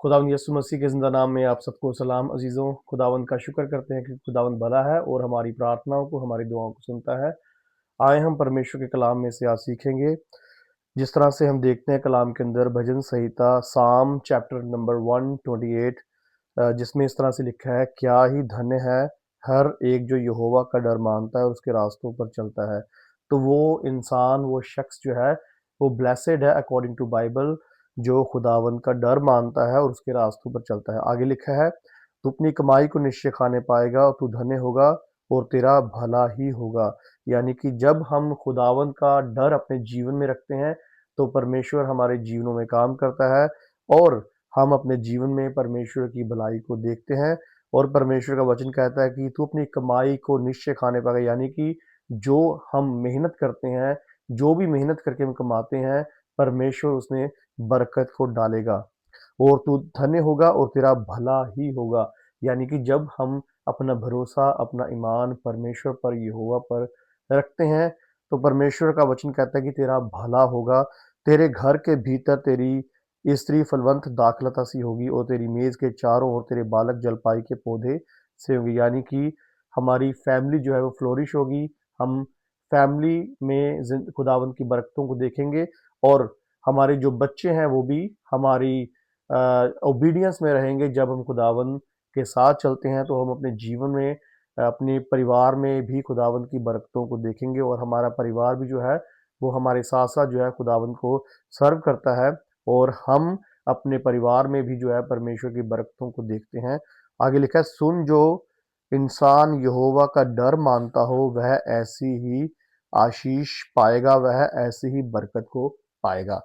खुदावंद यीशु मसीह के ज़िंदा नाम में आप सबको सलाम अजीज़ों। खुदावंद का शुक्र करते हैं कि खुदावंद भला है और हमारी प्रार्थनाओं को, हमारी दुआओं को सुनता है। आए हम परमेश्वर के कलाम में से आज सीखेंगे। जिस तरह से हम देखते हैं कलाम के अंदर भजन संहिता साम चैप्टर नंबर 128, जिसमें इस तरह से लिखा है, क्या ही धन्य है हर एक जो यहोवा का डर मानता है और उसके रास्तों पर चलता है। तो वो इंसान, वो शख्स जो है वो ब्लेसेड है अकॉर्डिंग टू बाइबल, जो खुदावन का डर मानता है और उसके रास्तों पर चलता है। आगे लिखा है, तू अपनी कमाई को निश्चय खाने पाएगा और तू धन्य होगा और तेरा भला ही होगा। यानी कि जब हम खुदावन का डर अपने जीवन में रखते हैं तो परमेश्वर हमारे जीवनों में काम करता है और हम अपने जीवन में परमेश्वर की भलाई को देखते हैं। और परमेश्वर का वचन कहता है कि तू अपनी कमाई को निश्चय खाने पाएगा, यानी कि जो हम मेहनत करते हैं, जो भी मेहनत करके हम कमाते हैं, परमेश्वर उसमें बरकत को डालेगा और तू धन्य होगा और तेरा भला ही होगा। यानी कि जब हम अपना भरोसा, अपना ईमान परमेश्वर पर, यहोवा पर रखते हैं तो परमेश्वर का वचन कहता है कि तेरा भला होगा। तेरे घर के भीतर तेरी स्त्री फलवंत दाखलता सी होगी और तेरी मेज के चारों ओर तेरे बालक जलपाई के पौधे से होंगे। यानी कि हमारी फैमिली जो है वो फ्लोरिश होगी। हम फैमिली में खुदावंत की बरकतों को देखेंगे और हमारे जो बच्चे हैं वो भी हमारी ओबीडियंस में रहेंगे। जब हम खुदावंत के साथ चलते हैं तो हम अपने जीवन में, अपने परिवार में भी खुदावंत की बरकतों को देखेंगे और हमारा परिवार भी जो है वो हमारे साथ साथ जो है खुदावंत को सर्व करता है और हम अपने परिवार में भी जो है परमेश्वर की बरकतों को देखते हैं। आगे लिखा है, सुन, जो इंसान यहोवा का डर मानता हो वह ऐसी ही आशीष पाएगा, वह ऐसी ही बरकत को पाएगा।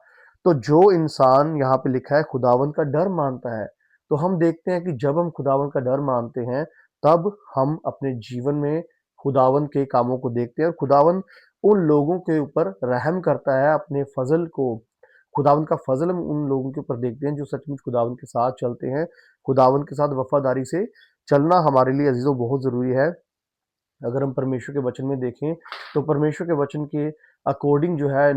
तो जो इंसान, यहाँ पे लिखा है, खुदावंत का डर मानता है, तो हम देखते हैं कि जब हम खुदावंत का डर मानते हैं तब हम अपने जीवन में खुदावंत के कामों को देखते हैं और खुदावंत उन लोगों के ऊपर रहम करता है अपने फजल को। खुदावंत का फजल हम उन लोगों के ऊपर देखते हैं जो सचमुच खुदावंत के साथ चलते हैं। खुदावंत के साथ वफादारी से चलना हमारे लिए अजीजों बहुत ज़रूरी है। अगर हम परमेश्वर के वचन में देखें तो परमेश्वर के वचन के अकॉर्डिंग जो है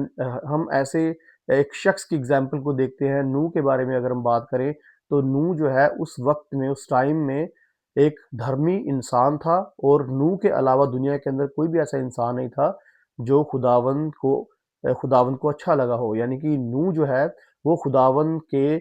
हम ऐसे एक शख्स की एग्जाम्पल को देखते हैं। नूह के बारे में अगर हम बात करें तो नूह जो है उस वक्त में, उस टाइम में एक धर्मी इंसान था और नूह के अलावा दुनिया के अंदर कोई भी ऐसा इंसान नहीं था जो खुदावंत को अच्छा लगा हो। यानी कि नूह जो है वो खुदावंत के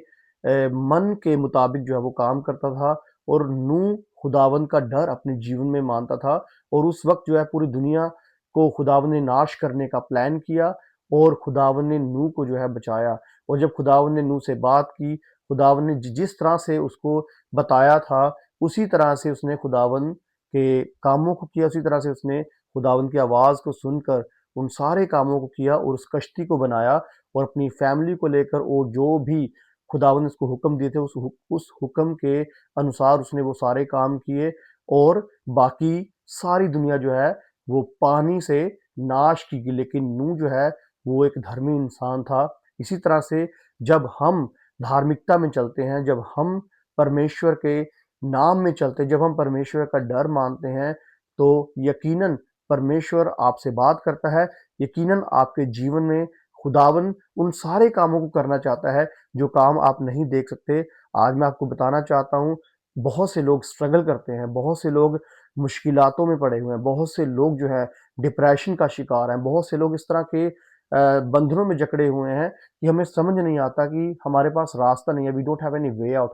मन के मुताबिक जो है वो काम करता था और नूह खुदावंत का डर अपने जीवन में मानता था। और उस वक्त जो है पूरी दुनिया को खुदावंत ने नाश करने का प्लान किया और खुदावंत ने नूह को जो है बचाया। और जब खुदावंत ने नूह से बात की, खुदावंत ने जिस तरह से उसको बताया था उसी तरह से उसने खुदावंत के कामों को किया, उसी तरह से उसने खुदावंत की आवाज़ को सुनकर उन सारे कामों को किया और उस कश्ती को बनाया और अपनी फैमिली को लेकर, और जो भी खुदावंत ने उसको हुक्म दिए थे उस हुक्म के अनुसार उसने वो सारे काम किए और बाकी सारी दुनिया जो है वो पानी से नाश की गई। लेकिन नूह जो है वो एक धर्मी इंसान था। इसी तरह से जब हम धार्मिकता में चलते हैं, जब हम परमेश्वर के नाम में चलते हैं, जब हम परमेश्वर का डर मानते हैं तो यकीनन परमेश्वर आपसे बात करता है। यकीनन आपके जीवन में खुदावन उन सारे कामों को करना चाहता है जो काम आप नहीं देख सकते। आज मैं आपको बताना चाहता हूँ, बहुत से लोग स्ट्रगल करते हैं, बहुत से लोग मुश्किलातों में पड़े हुए हैं, बहुत से लोग जो है डिप्रेशन का शिकार हैं, बहुत से लोग इस तरह के बंधनों में जकड़े हुए हैं कि हमें समझ नहीं आता कि हमारे पास रास्ता नहीं है। We don't have any way out,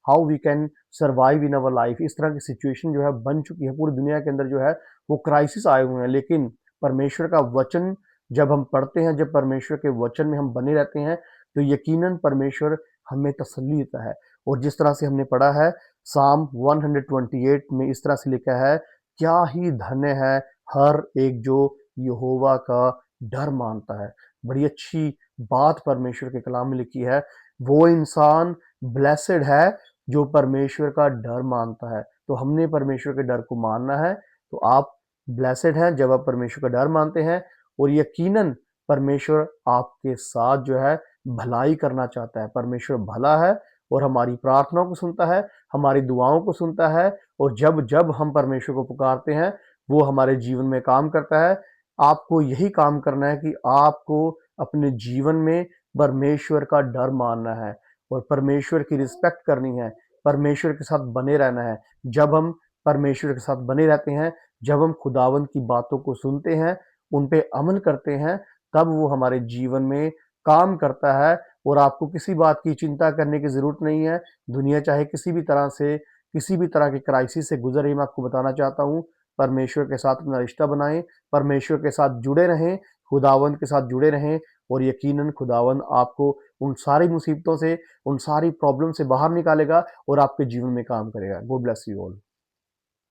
how we can survive in our life. इस तरह की सिचुएशन जो है बन चुकी है पूरी दुनिया के अंदर, जो है वो क्राइसिस आए हुए हैं। लेकिन परमेश्वर का वचन जब हम पढ़ते हैं, जब परमेश्वर के वचन में हम बने रहते हैं तो यकीनन परमेश्वर हमें तसल्ली देता है। और जिस तरह से हमने पढ़ा है साम 128 में, इस तरह से लिखा है, क्या ही धन्य है हर एक जो यहोवा का डर मानता है। बड़ी अच्छी बात परमेश्वर के कलाम में लिखी है, वो इंसान ब्लेसेड है जो परमेश्वर का डर मानता है। तो हमने परमेश्वर के डर को मानना है। तो आप ब्लेसेड हैं जब आप परमेश्वर का डर मानते हैं और यकीनन परमेश्वर आपके साथ जो है भलाई करना चाहता है। परमेश्वर भला है और हमारी प्रार्थनाओं को सुनता है, हमारी दुआओं को सुनता है और जब जब हम परमेश्वर को पुकारते हैं वो हमारे जीवन में काम करता है। आपको यही काम करना है कि आपको अपने जीवन में परमेश्वर का डर मानना है और परमेश्वर की रिस्पेक्ट करनी है, परमेश्वर के साथ बने रहना है। जब हम परमेश्वर के साथ बने रहते हैं, जब हम खुदावंद की बातों को सुनते हैं, उन पे अमल करते हैं, तब वो हमारे जीवन में काम करता है और आपको किसी बात की चिंता करने की ज़रूरत नहीं है। दुनिया चाहे किसी भी तरह से, किसी भी तरह के क्राइसिस से गुज़र रही है, मैं आपको बताना चाहता हूँ, परमेश्वर के साथ अपना रिश्ता बनाएँ, परमेश्वर के साथ जुड़े रहें, खुदावंद के साथ जुड़े रहें और यकीनन खुदावंद आपको उन सारी मुसीबतों से, उन सारी प्रॉब्लम से बाहर निकालेगा और आपके जीवन में काम करेगा। God bless you all.